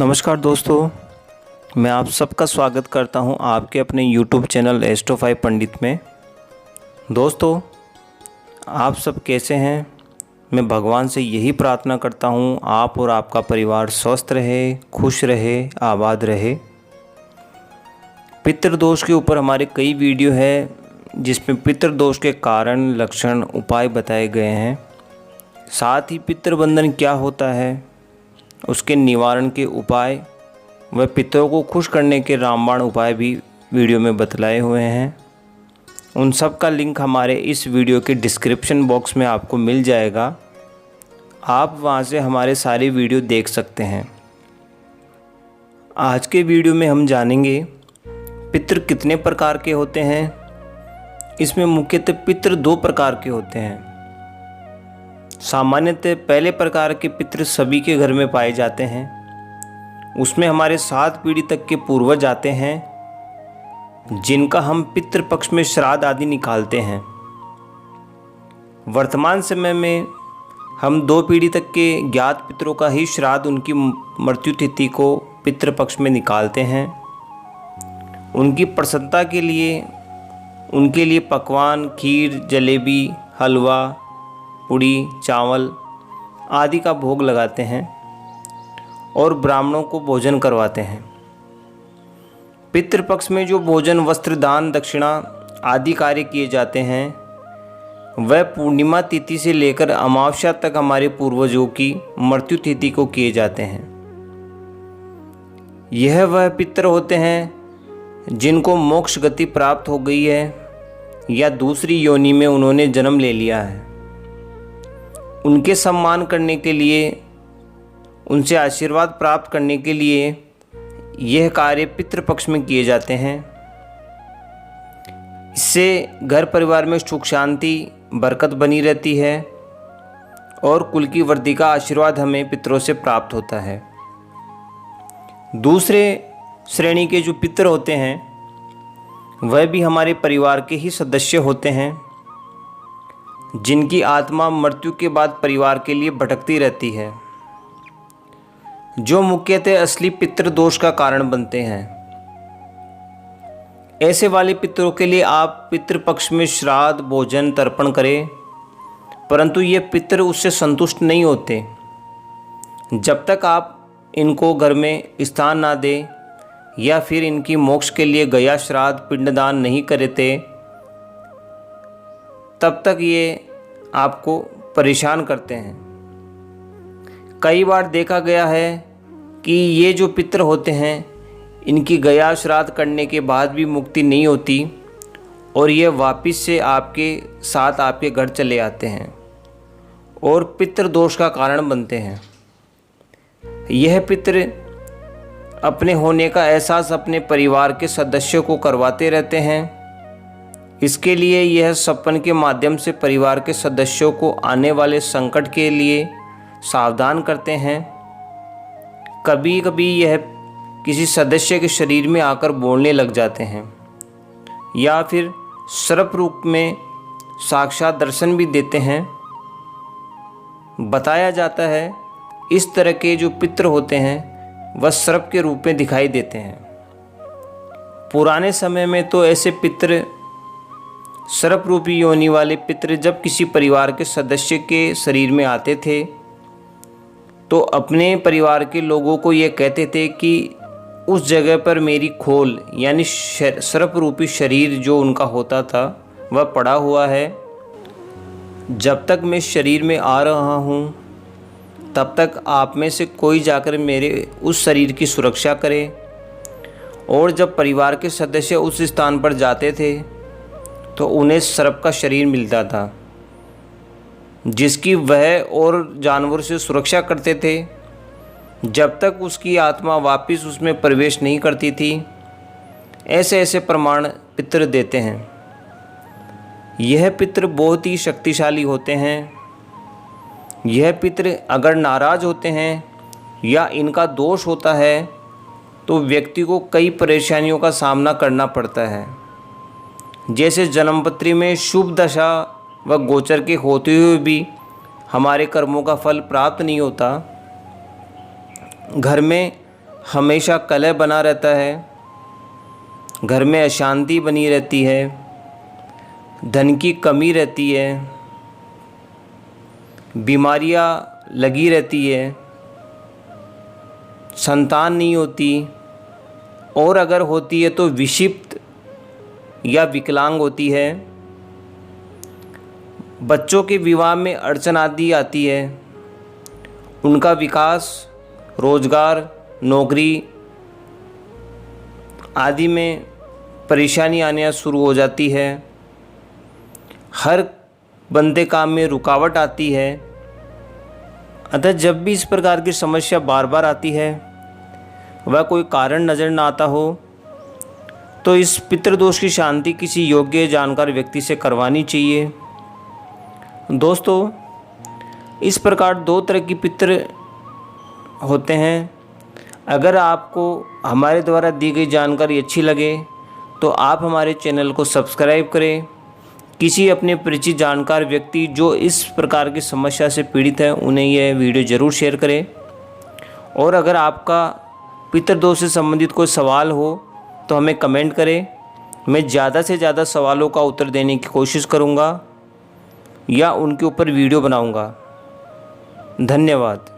नमस्कार दोस्तों, मैं आप सबका स्वागत करता हूं आपके अपने YouTube चैनल एस्ट्रो5 पंडित में। दोस्तों, आप सब कैसे हैं? मैं भगवान से यही प्रार्थना करता हूं आप और आपका परिवार स्वस्थ रहे, खुश रहे, आबाद रहे। पितृदोष के ऊपर हमारे कई वीडियो है जिसमें पितृदोष के कारण, लक्षण, उपाय बताए गए हैं। साथ ही पितृबंधन क्या होता है, उसके निवारण के उपाय व पितरों को खुश करने के रामबाण उपाय भी वीडियो में बतलाए हुए हैं। उन सब का लिंक हमारे इस वीडियो के डिस्क्रिप्शन बॉक्स में आपको मिल जाएगा। आप वहां से हमारे सारे वीडियो देख सकते हैं। आज के वीडियो में हम जानेंगे पितृ कितने प्रकार के होते हैं। इसमें मुख्यतः पितृ दो प्रकार के होते हैं। सामान्यतः पहले प्रकार के पितृ सभी के घर में पाए जाते हैं। उसमें हमारे 7 पीढ़ी तक के पूर्वज आते हैं जिनका हम पितृ पक्ष में श्राद्ध आदि निकालते हैं। वर्तमान समय में हम 2 पीढ़ी तक के ज्ञात पितरों का ही श्राद्ध उनकी मृत्यु तिथि को पितृ पक्ष में निकालते हैं। उनकी प्रसन्नता के लिए उनके लिए पकवान, खीर, जलेबी, हलवा, पूड़ी, चावल आदि का भोग लगाते हैं और ब्राह्मणों को भोजन करवाते हैं। पितृपक्ष में जो भोजन, वस्त्र दान, दक्षिणा आदि कार्य किए जाते हैं वह पूर्णिमा तिथि से लेकर अमावस्या तक हमारे पूर्वजों की मृत्यु तिथि को किए जाते हैं। यह वह पितृ होते हैं जिनको मोक्ष गति प्राप्त हो गई है या दूसरी योनि में उन्होंने जन्म ले लिया है। उनके सम्मान करने के लिए, उनसे आशीर्वाद प्राप्त करने के लिए यह कार्य पितृपक्ष में किए जाते हैं। इससे घर परिवार में सुख शांति, बरकत बनी रहती है और कुल की वृद्धि का आशीर्वाद हमें पितरों से प्राप्त होता है। दूसरे श्रेणी के जो पितर होते हैं वह भी हमारे परिवार के ही सदस्य होते हैं, जिनकी आत्मा मृत्यु के बाद परिवार के लिए भटकती रहती है, जो मुख्यतः असली पितृदोष का कारण बनते हैं। ऐसे वाले पितरों के लिए आप पितृपक्ष में श्राद्ध, भोजन, तर्पण करें, परंतु ये पितर उससे संतुष्ट नहीं होते। जब तक आप इनको घर में स्थान ना दें या फिर इनकी मोक्ष के लिए गया श्राद्ध, पिंडदान नहीं करते, तब तक ये आपको परेशान करते हैं। कई बार देखा गया है कि ये जो पितर होते हैं इनकी गया श्राद्ध करने के बाद भी मुक्ति नहीं होती और ये वापस से आपके साथ आपके घर चले आते हैं और पितृदोष का कारण बनते हैं। यह पितर अपने होने का एहसास अपने परिवार के सदस्यों को करवाते रहते हैं। इसके लिए यह सपन के माध्यम से परिवार के सदस्यों को आने वाले संकट के लिए सावधान करते हैं। कभी कभी यह किसी सदस्य के शरीर में आकर बोलने लग जाते हैं या फिर सर्प रूप में साक्षात दर्शन भी देते हैं। बताया जाता है इस तरह के जो पितर होते हैं वह सर्प के रूप में दिखाई देते हैं। पुराने समय में तो ऐसे पितर, सर्प रूपी योनि वाले पितर जब किसी परिवार के सदस्य के शरीर में आते थे तो अपने परिवार के लोगों को ये कहते थे कि उस जगह पर मेरी खोल यानी सर्प रूपी शरीर जो उनका होता था वह पड़ा हुआ है। जब तक मैं शरीर में आ रहा हूँ तब तक आप में से कोई जाकर मेरे उस शरीर की सुरक्षा करे। और जब परिवार के सदस्य उस स्थान पर जाते थे तो उन्हें सर्प का शरीर मिलता था जिसकी वह और जानवर से सुरक्षा करते थे जब तक उसकी आत्मा वापस उसमें प्रवेश नहीं करती थी। ऐसे ऐसे प्रमाण पितृ देते हैं। यह पितृ बहुत ही शक्तिशाली होते हैं। यह पितृ अगर नाराज़ होते हैं या इनका दोष होता है तो व्यक्ति को कई परेशानियों का सामना करना पड़ता है। जैसे जन्मपत्री में शुभ दशा व गोचर के होते हुए भी हमारे कर्मों का फल प्राप्त नहीं होता। घर में हमेशा कलह बना रहता है, घर में अशांति बनी रहती है, धन की कमी रहती है, बीमारियां लगी रहती है, संतान नहीं होती, और अगर होती है तो विक्षिप्त या विकलांग होती है, बच्चों के विवाह में अड़चन आदि आती है, उनका विकास, रोजगार, नौकरी आदि में परेशानी आने शुरू हो जाती है, हर बनते काम में रुकावट आती है। अतः जब भी इस प्रकार की समस्या बार बार आती है, वह कोई कारण नज़र न आता हो, तो इस पितृदोष की शांति किसी योग्य जानकार व्यक्ति से करवानी चाहिए। दोस्तों, इस प्रकार दो तरह की पितृ होते हैं। अगर आपको हमारे द्वारा दी गई जानकारी अच्छी लगे तो आप हमारे चैनल को सब्सक्राइब करें। किसी अपने परिचित जानकार व्यक्ति जो इस प्रकार की समस्या से पीड़ित है उन्हें यह वीडियो ज़रूर शेयर करें। और अगर आपका पितृदोष से संबंधित कोई सवाल हो तो हमें कमेंट करें। मैं ज़्यादा से ज़्यादा सवालों का उत्तर देने की कोशिश करूँगा या उनके ऊपर वीडियो बनाऊँगा। धन्यवाद।